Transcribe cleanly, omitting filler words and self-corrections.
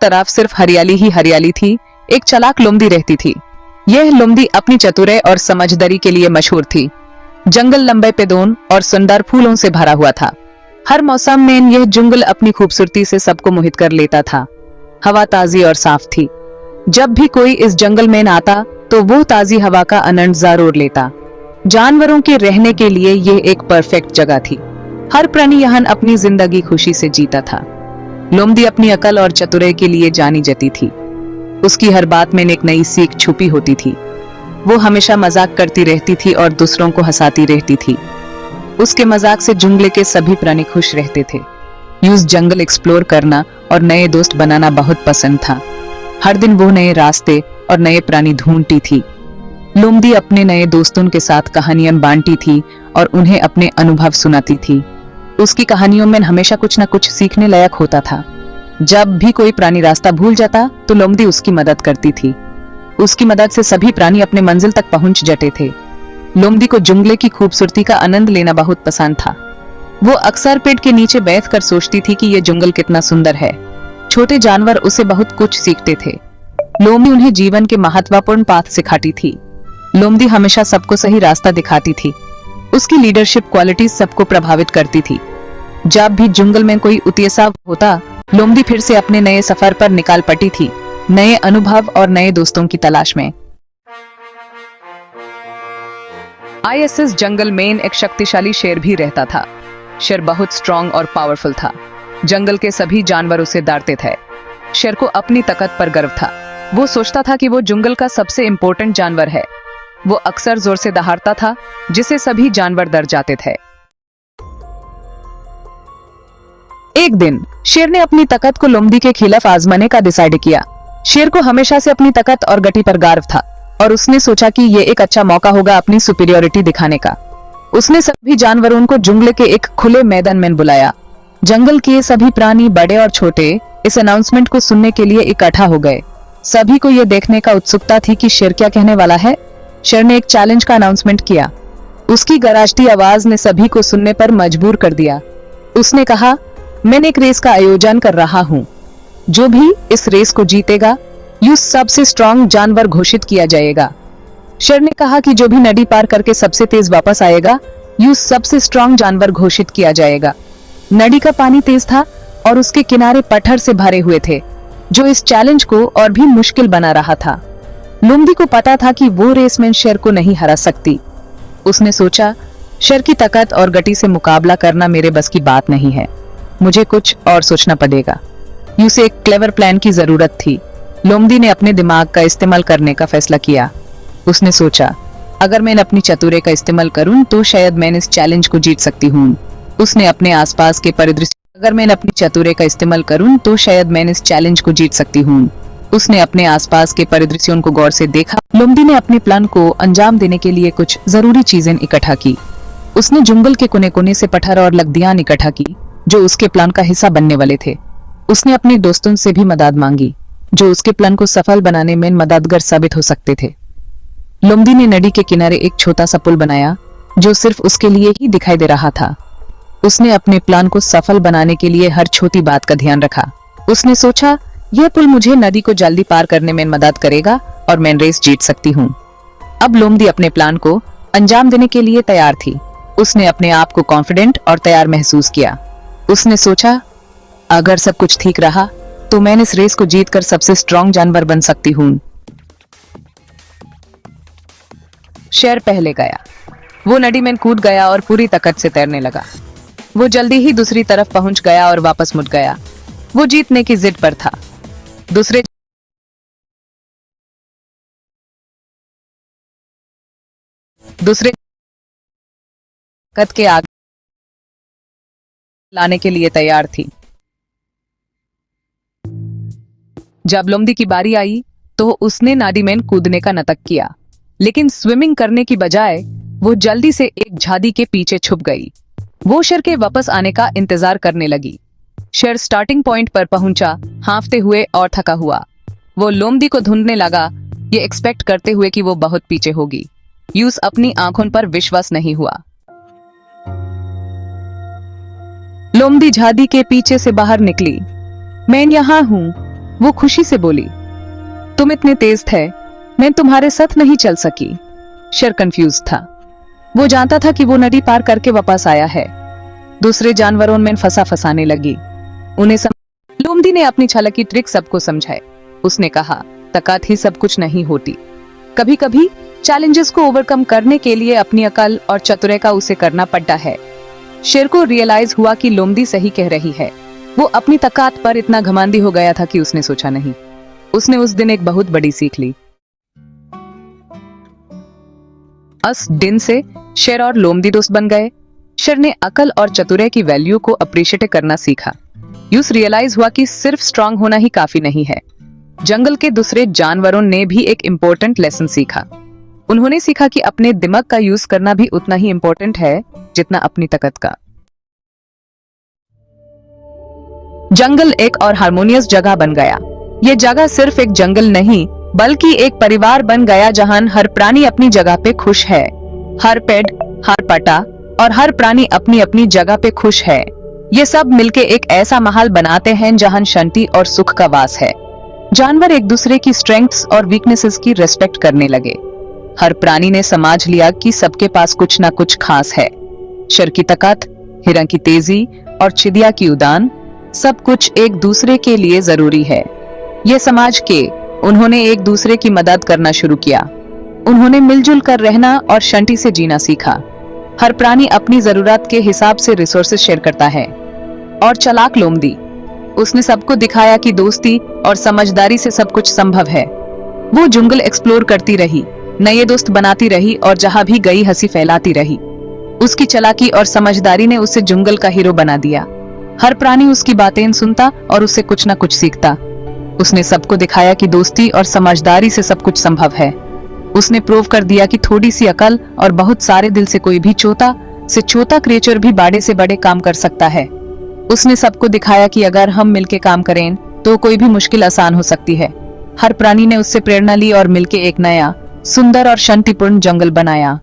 तरफ सिर्फ हरियाली ही हरियाली थी। एक चालाक लोमड़ी रहती थी। यह लोमड़ी अपनी चतुराई और समझदारी के लिए मशहूर थी। जंगल लंबे पेड़ों और सुंदर फूलों से भरा हुआ था। हर मौसम में यह जंगल अपनी खूबसूरती से सबको मोहित कर लेता था। हवा ताजी और साफ थी। जब भी कोई इस जंगल में आता तो वो ताजी हवा का आनंद जरूर लेता। जानवरों के रहने के लिए यह एक परफेक्ट जगह थी। हर प्राणी यहाँ अपनी जिंदगी खुशी से जीता था। लोमड़ी अपनी अकल और चतुराई के लिए जानी जाती थी। उसकी हर बात में एक नई सीख छुपी होती थी। वो हमेशा मजाक करती रहती थी और दूसरों को हंसाती रहती थी। उसके मजाक से जंगल के सभी प्राणी खुश रहते थे। यूज जंगल एक्सप्लोर करना और नए दोस्त बनाना बहुत पसंद था। हर दिन वो नए रास्ते और नए प्राणी ढूंढती थी। लोमड़ी अपने नए दोस्तों के साथ कहानियां बांटती थी और उन्हें अपने अनुभव सुनाती थी। उसकी कहानियों में हमेशा कुछ न कुछ सीखने लायक होता था। जब भी कोई प्राणी रास्ता भूल जाता तो लोमड़ी उसकी मदद करती थी। उसकी मदद से सभी प्राणी अपने मंजिल तक पहुंच जाते थे। लोमड़ी को जंगल की खूबसूरती का आनंद लेना बहुत पसंद था। वो अक्सर पेड़ के नीचे बैठकर सोचती थी कि ये जंगल कितना सुंदर है। छोटे जानवर उसे बहुत कुछ सीखते थे। लोमड़ी उन्हें जीवन के महत्वपूर्ण पाठ सिखाती थी। लोमड़ी हमेशा सबको सही रास्ता दिखाती थी। उसकी लीडरशिप क्वालिटीज सबको प्रभावित करती थी। जब भी जंगल में कोई उत्सव होता, लोमड़ी फिर से अपने नए सफर पर निकाल पड़ी थी, नए अनुभव और नए दोस्तों की तलाश में। आईएसएस जंगल में एक शक्तिशाली शेर भी रहता था। शेर बहुत स्ट्रॉन्ग और पावरफुल था। जंगल के सभी जानवर उसे डरते थे। शेर को अपनी ताकत पर गर्व था। वो सोचता था कि वो जंगल का सबसे इम्पोर्टेंट जानवर है। वो अक्सर जोर से दहाड़ता था, जिससे सभी जानवर डर जाते थे। एक दिन शेर ने अपनी ताकत को लोमड़ी के खिलाफ आजमाने का डिसाइड किया। शेर को हमेशा से अपनी ताकत और गति पर गर्व था और उसने सोचा कि ये एक अच्छा मौका होगा अपनी सुपीरियरिटी दिखाने का। उसने सभी जानवरों को जंगल के एक खुले मैदान में बुलाया। जंगल के सभी प्राणी, बड़े और छोटे, इस अनाउंसमेंट को सुनने के लिए इकट्ठा हो गए। सभी को यह देखने का उत्सुकता थी कि शेर क्या कहने वाला है। शेर ने एक चैलेंज का अनाउंसमेंट किया। उसकी गरजती आवाज ने सभी को सुनने पर मजबूर कर दिया। उसने कहा, मैं एक रेस का आयोजन कर रहा हूँ। जो भी इस रेस को जीतेगा, यू सबसे स्ट्रॉन्ग जानवर घोषित किया जाएगा। शेर ने कहा कि जो भी नदी पार करके सबसे तेज वापस आएगा, यू सबसे स्ट्रॉन्ग जानवर घोषित किया जाएगा। नदी का पानी तेज था और उसके किनारे पत्थर से भरे हुए थे, जो इस चैलेंज को और भी मुश्किल बना रहा था। लोमड़ी को पता था कि वो रेस में शेर को नहीं हरा सकती। उसने सोचा, शेर की ताकत और गति से मुकाबला करना मेरे बस की बात नहीं है। मुझे कुछ और सोचना पड़ेगा। उसे एक क्लेवर प्लान की जरूरत थी। लोमड़ी ने अपने दिमाग का इस्तेमाल करने का फैसला किया। उसने सोचा, अगर मैं अपनी चतुराई का इस्तेमाल करूं तो शायद मैं इस चैलेंज को जीत सकती हूं। उसने अपने आसपास के परिदृश्य अगर मैं अपनी चतुराई का इस्तेमाल करूं तो शायद मैं इस चैलेंज को जीत सकती हूं। उसने अपने आसपास के परिदृश्यों को गौर से देखा। लोमड़ी ने अपने प्लान को अंजाम देने के लिए कुछ जरूरी चीजें इकट्ठा की। उसने जंगल के कोने कोने से पत्थर और लकड़ियां इकट्ठा की, जो उसके प्लान का हिस्सा बनने वाले थे। उसने अपने दोस्तों से भी मदद मांगी, जो उसके प्लान को सफल बनाने में मददगार साबित हो सकते थे। लोमड़ी ने नदी के किनारे एक छोटा सा पुल बनाया, जो सिर्फ उसके लिए ही दिखाई दे रहा था। उसने अपने प्लान को सफल बनाने के लिए हर छोटी बात का ध्यान रखा। उसने सोचा, यह पुल मुझे नदी को जल्दी पार करने में मदद करेगा और मैं रेस जीत सकती हूँ। अब लोमड़ी अपने प्लान को अंजाम देने के लिए तैयार थी। उसने अपने आप को कॉन्फिडेंट और तैयार महसूस किया। उसने सोचा, अगर सब कुछ ठीक रहा तो मैं इस रेस को जीतकर सबसे स्ट्रॉन्ग जानवर बन सकती हूँ। शेर पहले गया। वो नदी में कूद गया और पूरी ताकत से तैरने लगा। वो जल्दी ही दूसरी तरफ पहुंच गया और वापस मुड़ गया। वो जीतने की जिद पर था। दूसरे ताकत के आगे लाने के लिए तैयार थी। जब लोमड़ी की बारी आई तो उसने नदी में कूदने का नाटक किया, लेकिन स्विमिंग करने की बजाय वो जल्दी से एक झाड़ी के पीछे छुप गई। वो शेर के वापस आने का इंतजार करने लगी। शेर स्टार्टिंग पॉइंट पर पहुंचा, हांफते हुए और थका हुआ। वो लोमड़ी को ढूंढने लगा, ये एक्सपेक्ट करते हुए कि वो बहुत पीछे होगी। यूस अपनी आंखों पर विश्वास नहीं हुआ। लोमड़ी झाड़ी के पीछे से बाहर निकली। मैं यहाँ हूँ, वो खुशी से बोली, तुम इतने तेज थे, मैं तुम्हारे साथ नहीं चल सकी। शेर कंफ्यूज था। वो जानता था कि वो नदी पार करके वापस आया है। दूसरे जानवरों में फंसाने लगी। लोमड़ी ने अपनी छलक की ट्रिक सबको समझाए। उसने कहा, ताकत ही सब कुछ नहीं होती, कभी कभी चैलेंजेस को ओवरकम करने के लिए अपनी अकल और चतुराई का उसे करना पड़ता है। शेर को रियलाइज हुआ कि लोमड़ी सही कह रही है। वो अपनी ताकत पर इतना घमंडी हो गया था कि उसने सोचा नहीं। उसने उस दिन एक बहुत बड़ी सीख ली। उस दिन से शेर और लोमड़ी दोस्त बन गए। शेर ने अकल और चतुराई की वैल्यू को अप्रिशिएट करना सीखा। यूस रियलाइज हुआ कि सिर्फ स्ट्रांग होना ही काफी नहीं है। जंगल के दूसरे जानवरों ने भी एक इम्पोर्टेंट लेसन सीखा। उन्होंने सीखा कि अपने दिमाग का यूज करना भी उतना ही इम्पोर्टेंट है जितना अपनी ताकत का। जंगल एक और हार्मोनियस जगह बन गया। ये जगह सिर्फ एक जंगल नहीं, बल्कि एक परिवार बन गया जहां हर प्राणी अपनी जगह पे खुश है। हर पेड़, हर पत्ता और हर प्राणी अपनी अपनी जगह पे खुश है। ये सब मिलके एक ऐसा माहौल बनाते हैं जहां शांति और सुख का वास है। जानवर एक दूसरे की स्ट्रेंथ्स और वीकनेसेस की रेस्पेक्ट करने लगे। हर प्राणी ने समझ लिया कि सबके पास कुछ ना कुछ खास है। शेर की ताकत, हिरण की तेजी और चिड़िया की उड़ान, सब कुछ एक दूसरे के लिए जरूरी है। ये समझ के उन्होंने एक दूसरे की मदद करना शुरू किया। उन्होंने मिलजुल कर रहना और शांति से जीना सीखा। हर प्राणी अपनी जरूरत के हिसाब से रिसोर्सेज शेयर करता है। और चालाक लोमड़ी, उसने सबको दिखाया कि दोस्ती और समझदारी से सब कुछ संभव है। वो जंगल एक्सप्लोर करती रही, नए दोस्त बनाती रही और जहां भी गई हंसी फैलाती रही। उसकी चालाकी और समझदारी ने उसे जंगल का हीरो बना दिया। हर प्राणी उसकी बातें सुनता और उससे कुछ न कुछ सीखता। उसने सबको दिखाया कि दोस्ती और समझदारी से सब कुछ संभव है। उसने प्रूव कर दिया कि थोड़ी सी अकल और बहुत सारे दिल से कोई भी छोटा से छोटा क्रिएचर भी बड़े से बड़े काम कर सकता है। उसने सबको दिखाया कि अगर हम मिलके काम करें तो कोई भी मुश्किल आसान हो सकती है। हर प्राणी ने उससे प्रेरणा ली और मिलके एक नया, सुंदर और शांतिपूर्ण जंगल बनाया।